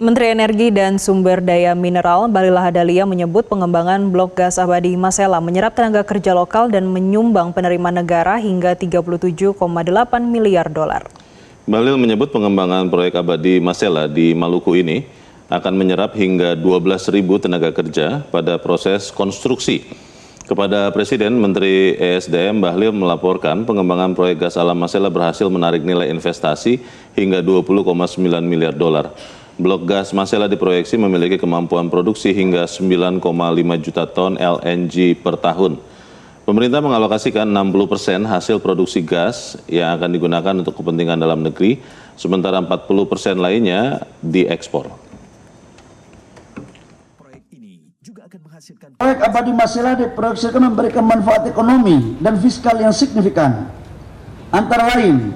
Menteri Energi dan Sumber Daya Mineral Bahlil Lahadalia menyebut pengembangan blok gas abadi Masela menyerap tenaga kerja lokal dan menyumbang penerimaan negara hingga 37,8 miliar dolar. Bahlil menyebut pengembangan proyek abadi Masela di Maluku ini akan menyerap hingga 12.000 tenaga kerja pada proses konstruksi. Kepada Presiden, Menteri ESDM Bahlil melaporkan pengembangan proyek gas alam Masela berhasil menarik nilai investasi hingga 20,9 miliar dolar. Blok gas Masela diproyeksi memiliki kemampuan produksi hingga 9,5 juta ton LNG per tahun. Pemerintah mengalokasikan 60% hasil produksi gas yang akan digunakan untuk kepentingan dalam negeri, sementara 40% lainnya diekspor. Proyek abadi Masela diproyeksikan memberikan manfaat ekonomi dan fiskal yang signifikan. Antara lain,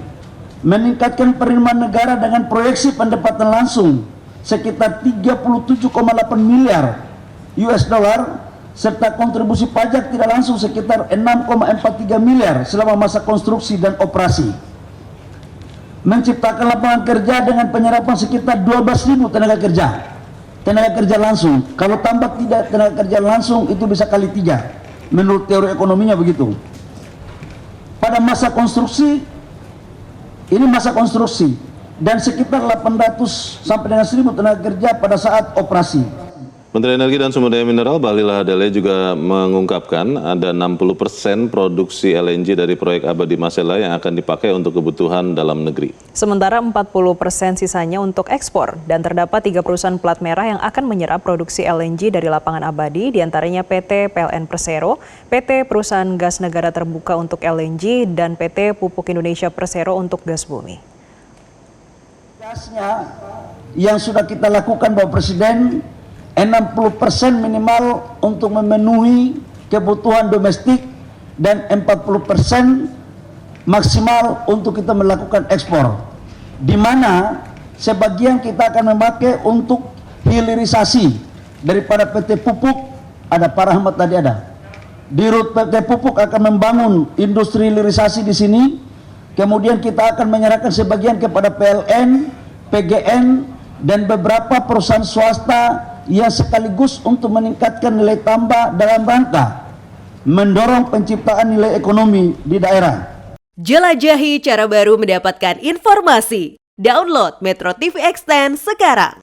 meningkatkan penerimaan negara dengan proyeksi pendapatan langsung sekitar 37,8 miliar US dollar serta kontribusi pajak tidak langsung sekitar 6,43 miliar selama masa konstruksi dan operasi. Menciptakan lapangan kerja dengan penyerapan sekitar 12.000 tenaga kerja langsung. Kalau tambah tidak tenaga kerja langsung itu bisa kali 3 menurut teori ekonominya begitu. Pada masa konstruksi, ini masa konstruksi dan sekitar 800 sampai dengan 1.000 tenaga kerja pada saat operasi. Menteri Energi dan Sumber Daya Mineral Bahlil Lahadalia juga mengungkapkan ada 60% produksi LNG dari proyek abadi Masela yang akan dipakai untuk kebutuhan dalam negeri. Sementara 40% sisanya untuk ekspor dan terdapat 3 perusahaan plat merah yang akan menyerap produksi LNG dari lapangan abadi, diantaranya PT PLN Persero, PT Perusahaan Gas Negara Terbuka untuk LNG, dan PT Pupuk Indonesia Persero untuk gas bumi. Gasnya yang sudah kita lakukan Bapak Presiden, 60% minimal untuk memenuhi kebutuhan domestik dan 40% maksimal untuk kita melakukan ekspor. Di mana sebagian kita akan memakai untuk hilirisasi daripada PT Pupuk, ada Pak Rahmat tadi ada. Di rut PT Pupuk akan membangun industri hilirisasi di sini. Kemudian kita akan menyerahkan sebagian kepada PLN, PGN, dan beberapa perusahaan swasta yang sekaligus untuk meningkatkan nilai tambah dalam rangka mendorong penciptaan nilai ekonomi di daerah. Jelajahi cara baru mendapatkan informasi. Download Metro TV Extend sekarang.